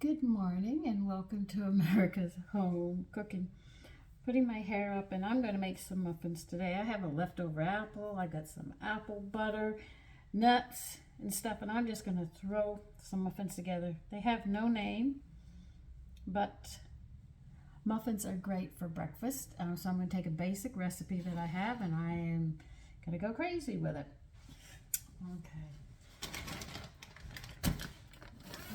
Good morning and welcome to America's Home Cooking. Putting my hair up and I'm going to make some muffins today. I have a leftover apple, I got some apple butter, nuts and stuff, and I'm just going to throw some muffins together. They have no name, but muffins are great for breakfast. So I'm going to take a basic recipe that I have and I am going to go crazy with it. Okay.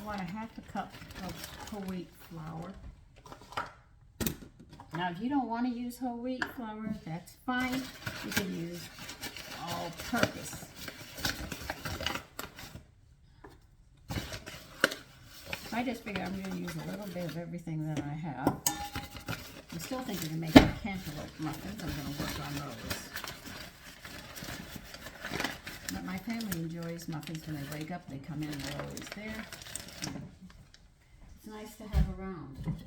I want a half a cup of whole wheat flour. Now, if you don't want to use whole wheat flour, that's fine. You can use all-purpose. I just figured I'm going to use a little bit of everything that I have. I'm still thinking of making cantaloupe muffins. I'm going to work on those. But my family enjoys muffins when they wake up. They come in, they're always there. It's nice to have around.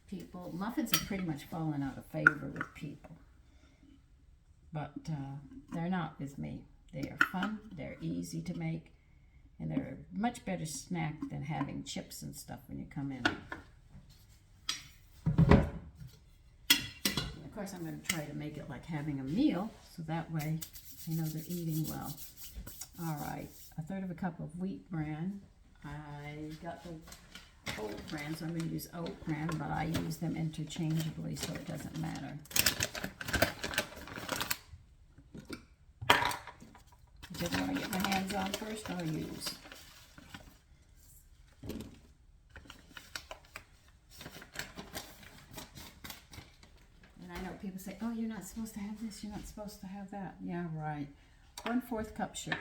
People, muffins have pretty much fallen out of favor with people, but they're not with me. They are fun, they're easy to make, and they're a much better snack than having chips and stuff when you come in. And of course, I'm going to try to make it like having a meal, so that way I know they're eating well. All right, a third of a cup of wheat bran. I got the oat bran, so I'm going to use oat bran, but I use them interchangeably, so it doesn't matter. Whichever one I get my hands on first, I'll use. And I know people say, oh, you're not supposed to have this, you're not supposed to have that. Yeah, right. 1/4 cup sugar.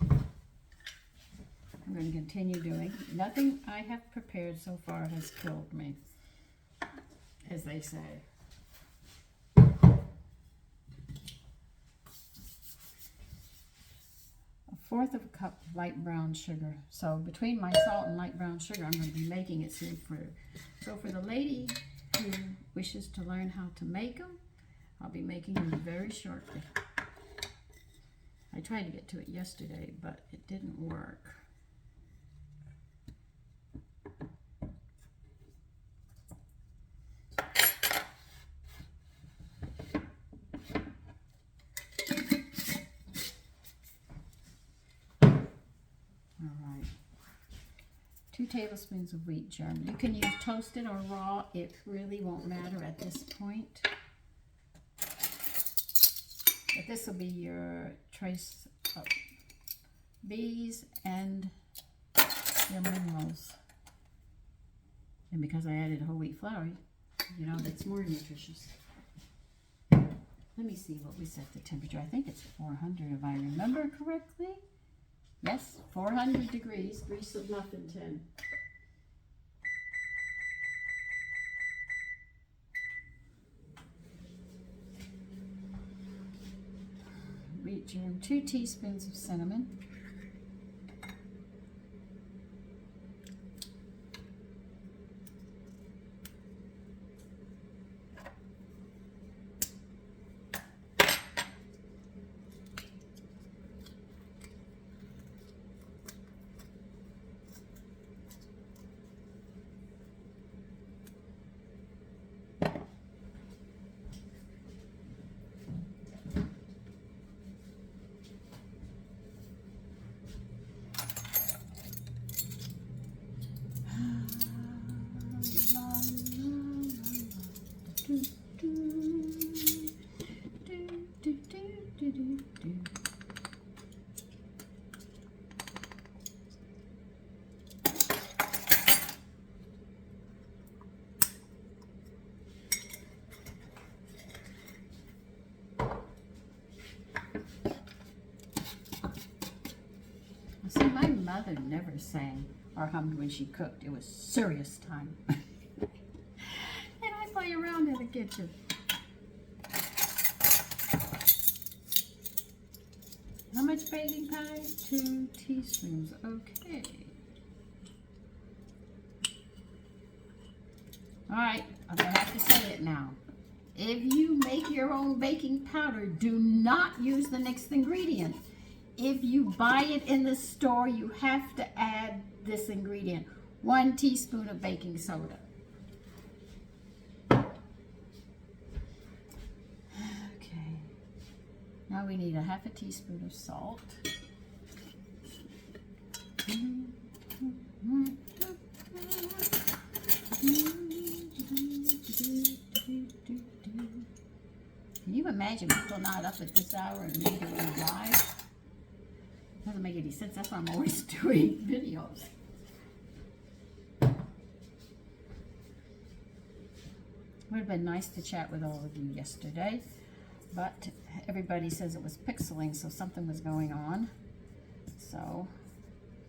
I'm going to continue doing. Nothing I have prepared so far has killed me, as they say. 1/4 of a cup light brown sugar. So between my salt and light brown sugar, I'm going to be making it soon for the lady who wishes to learn how to make them, I'll be making them very shortly. I tried to get to it yesterday, but it didn't work. All right. 2 tablespoons of wheat germ. You can use toasted or raw. It really won't matter at this point. But this will be your trace of bees and your minerals. And because I added whole wheat flour, you know, that's more nutritious. Let me see what we set the temperature. I think it's 400 if I remember correctly. Yes, 400 degrees, grease of muffin tin. Wheat germ, 2 teaspoons of cinnamon. See, my mother never sang or hummed when she cooked. It was serious time. And I play around in the kitchen. How much baking powder? 2 teaspoons. Okay. All right, I'm going to have to say it now. If you make your own baking powder, do not use the next ingredient. if you buy it in the store, you have to add this ingredient, 1 teaspoon of baking soda. Okay, now we need a 1/2 teaspoon of salt. Can you imagine people not up at this hour and me doing a live? Doesn't make any sense. That's why I'm always doing videos. Would have been nice to chat with all of you yesterday, but everybody says it was pixeling, so something was going on. So,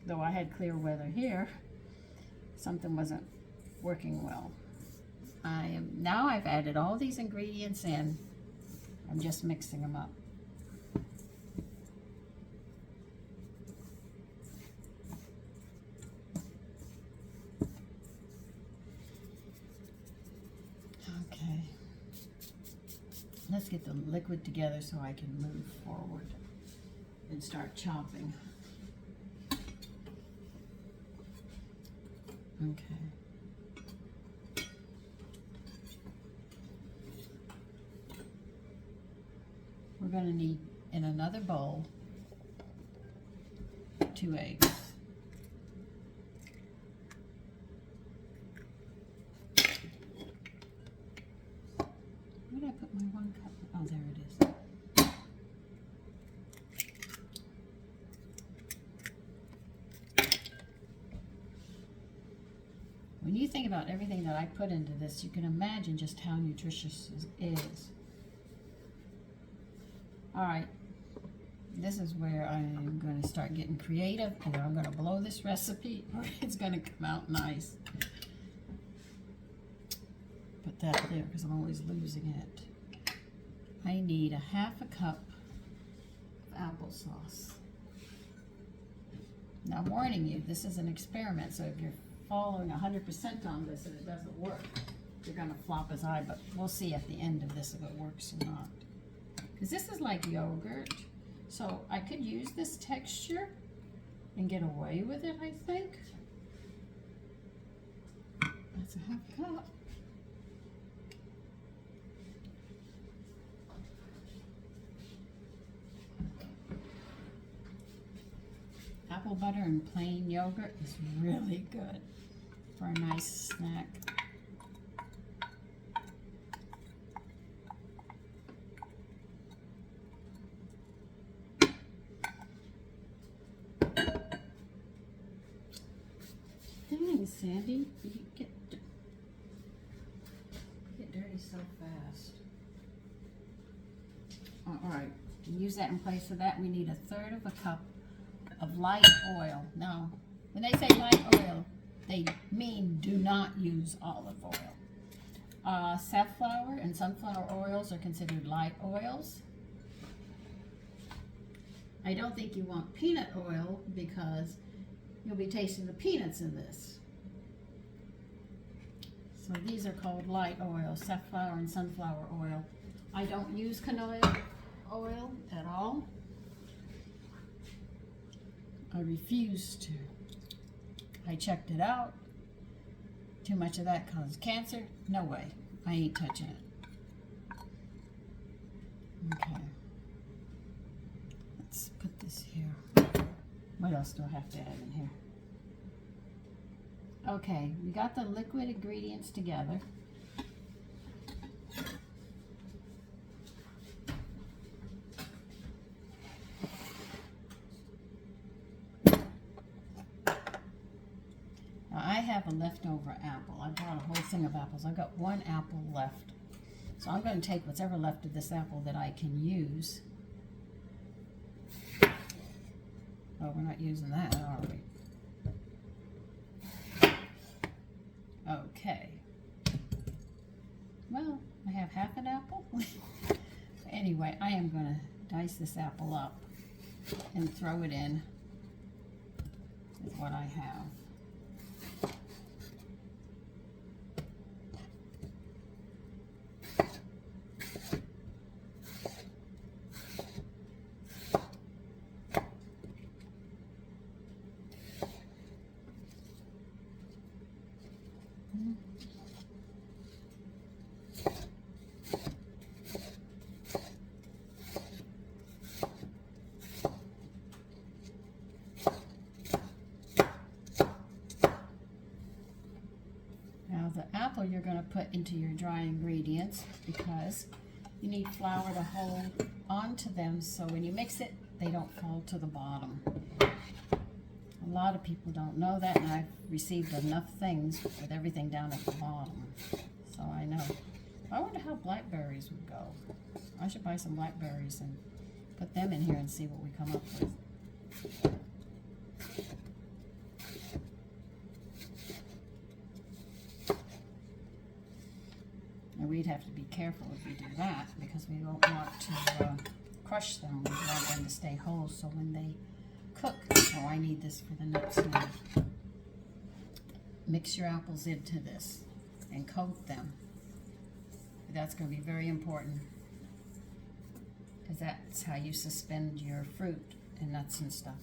though I had clear weather here, something wasn't working well. Now I've added all these ingredients in. I'm just mixing them up. Okay. Let's get the liquid together so I can move forward and start chopping. Okay. We're going to need, in another bowl, 2 eggs. Where did I put my 1 cup? Oh, there it is. When you think about everything that I put into this, you can imagine just how nutritious it is. All right, this is where I'm going to start getting creative, and I'm going to blow this recipe, or it's going to come out nice. Put that there because I'm always losing it. I need a 1/2 cup of applesauce. Now, I'm warning you, this is an experiment, so if you're following 100% on this and it doesn't work, you're going to flop his eye, but we'll see at the end of this if it works or not. Because this is like yogurt, so I could use this texture and get away with it, I think. That's a 1/2 cup. Apple butter and plain yogurt is really good for a nice snack. Dang, Sandy, you get dirty so fast. All right, use that in place of that. We need 1/3 cup of light oil. Now, when they say light oil, they mean do not use olive oil. Safflower and sunflower oils are considered light oils. I don't think you want peanut oil because you'll be tasting the peanuts in this. So these are called light oil, safflower and sunflower oil. I don't use canola oil at all. I refuse to. I checked it out. Too much of that causes cancer. No way. I ain't touching it. Okay. Let's put this here. What else do I have to add in here? Okay, we got the liquid ingredients together. I have a leftover apple. I bought a whole thing of apples. I've got 1 apple left. So I'm going to take whatever left of this apple that I can use. Oh, we're not using that, are we? Okay. Well, I have 1/2 an apple. Anyway, I am going to dice this apple up and throw it in with what I have. Now the apple you're going to put into your dry ingredients because you need flour to hold onto them so when you mix it, they don't fall to the bottom. A lot of people don't know that, and I've received enough things with everything down at the bottom. So I know. I wonder how blackberries would go. I should buy some blackberries and put them in here and see what we come up with. And we'd have to be careful if we do that because we don't want to crush them. We want them to stay whole so when they cook. Oh, I need this for the nuts now. Mix your apples into this and coat them. That's going to be very important because that's how you suspend your fruit and nuts and stuff.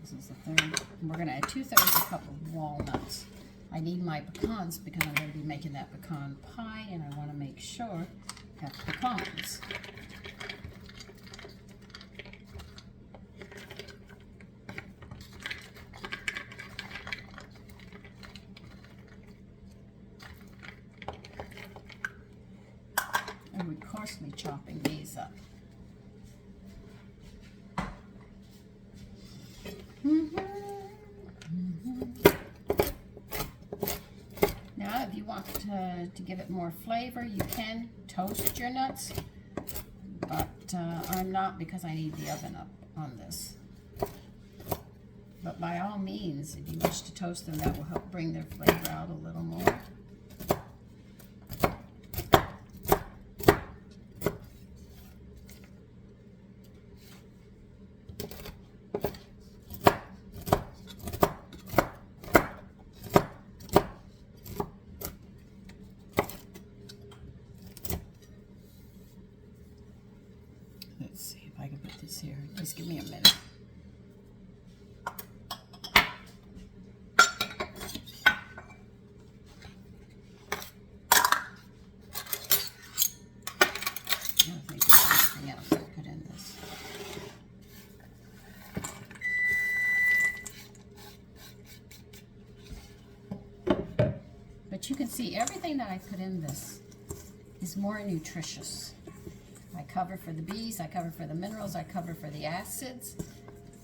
This is the third. And we're going to add 2/3 a cup of walnuts. I need my pecans because I'm going to be making that pecan pie and I want to make sure I have pecans. And we're coarsely chopping these up. Now, if you want to give it more flavor, you can toast your nuts, but I'm not because I need the oven up on this. But by all means, if you wish to toast them, that will help bring their flavor out a little more. Let's see if I can put this here. Just give me a minute. I think there's something else I put in this. But you can see everything that I put in this is more nutritious. I cover for the B's, I cover for the minerals, I cover for the acids,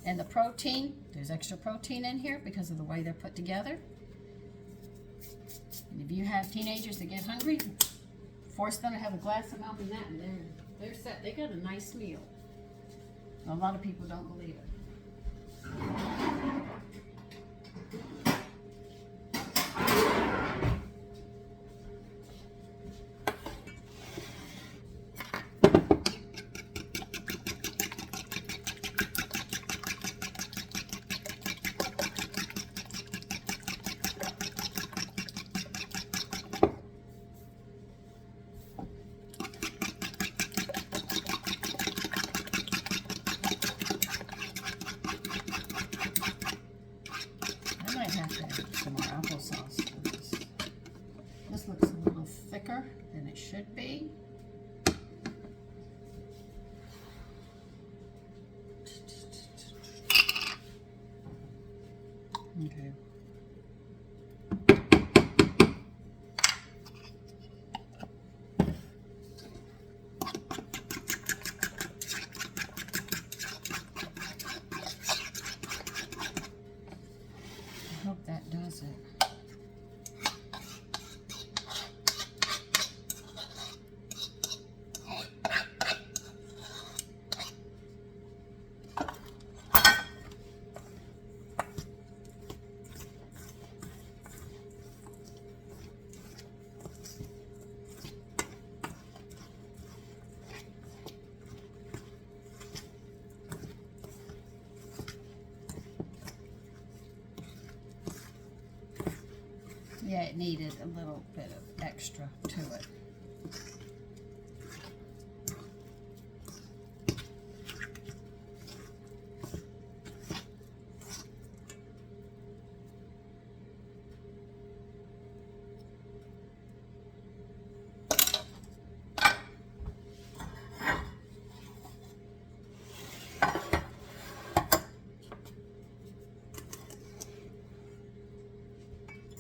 and the protein. There's extra protein in here because of the way they're put together. And if you have teenagers that get hungry, force them to have a glass of milk and that, and they're set. They got a nice meal. A lot of people don't believe it. I might have to add some more applesauce to this. This looks a little thicker than it should be. Okay. I hope that does it. Yeah, it needed a little bit of extra to it.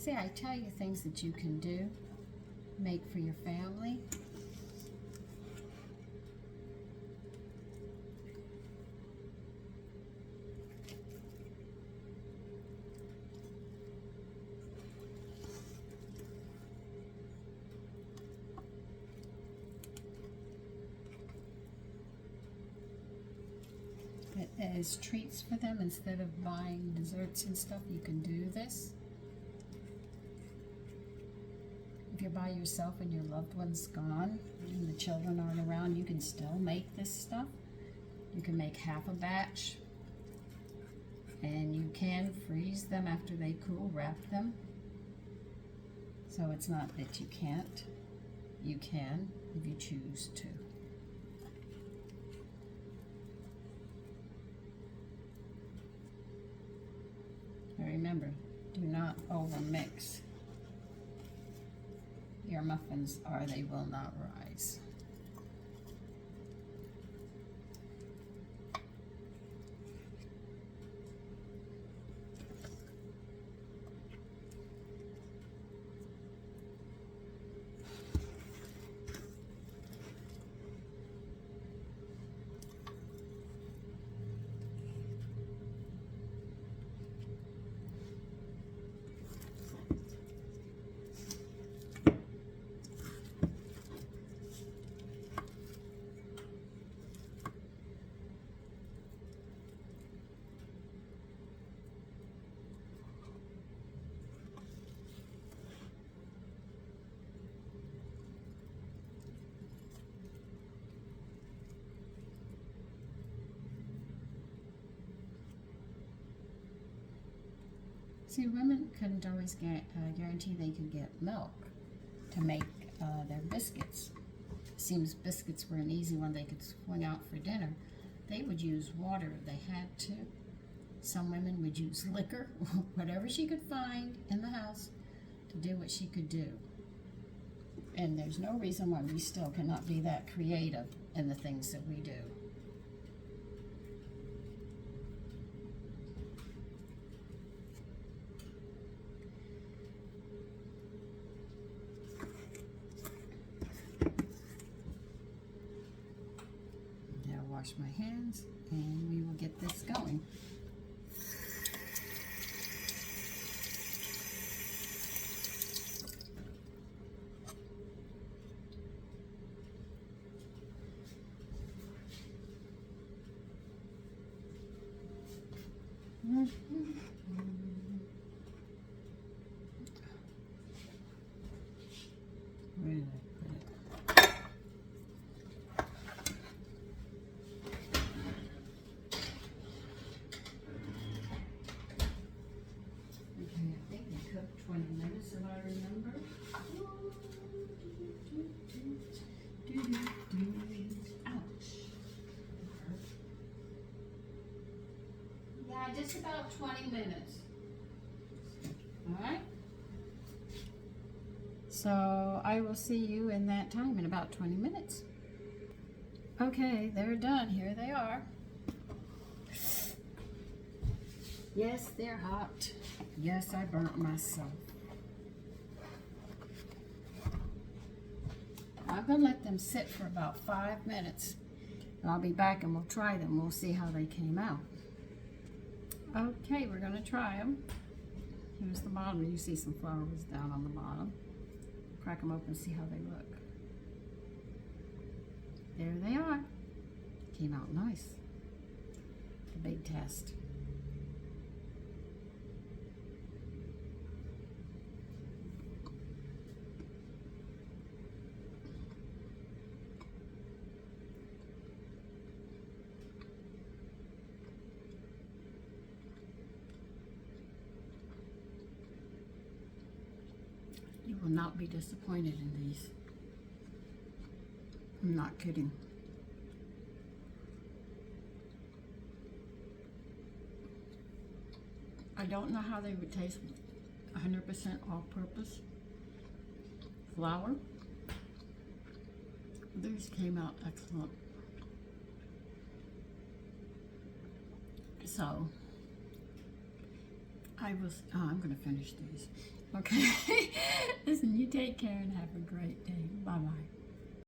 See, I tell you things that you can do, make for your family. As treats for them, instead of buying desserts and stuff, you can do this. If you're by yourself and your loved one's gone and the children aren't around, you can still make this stuff. You can make half a batch, and you can freeze them after they cool, wrap them. So it's not that you can't. You can if you choose to. Remember, do not overmix your muffins or they will not rise. See, women couldn't always guarantee they could get milk to make their biscuits. Seems biscuits were an easy one they could swing out for dinner. They would use water if they had to. Some women would use liquor, whatever she could find in the house to do what she could do. And there's no reason why we still cannot be that creative in the things that we do. Wash my hands and we will get this going. Where did I put it? Okay, I think we cooked 20 minutes if I remember. Ouch. Yeah, just about 20 minutes. Alright? So I will see you in that time in about 20 minutes. Okay, they're done. Here they are. Yes, they're hot. Yes, I burnt myself. I'm going to let them sit for about 5 minutes. And I'll be back and we'll try them. We'll see how they came out. Okay, we're going to try them. Here's the bottom. You see some flowers down on the bottom. Crack them open and see how they look. There they are. Came out nice. The big test. You will not be disappointed in these. I'm not kidding. I don't know how they would taste 100% all-purpose flour. These came out excellent. So, I'm going to finish these. Okay. Listen, you take care and have a great day. Bye-bye.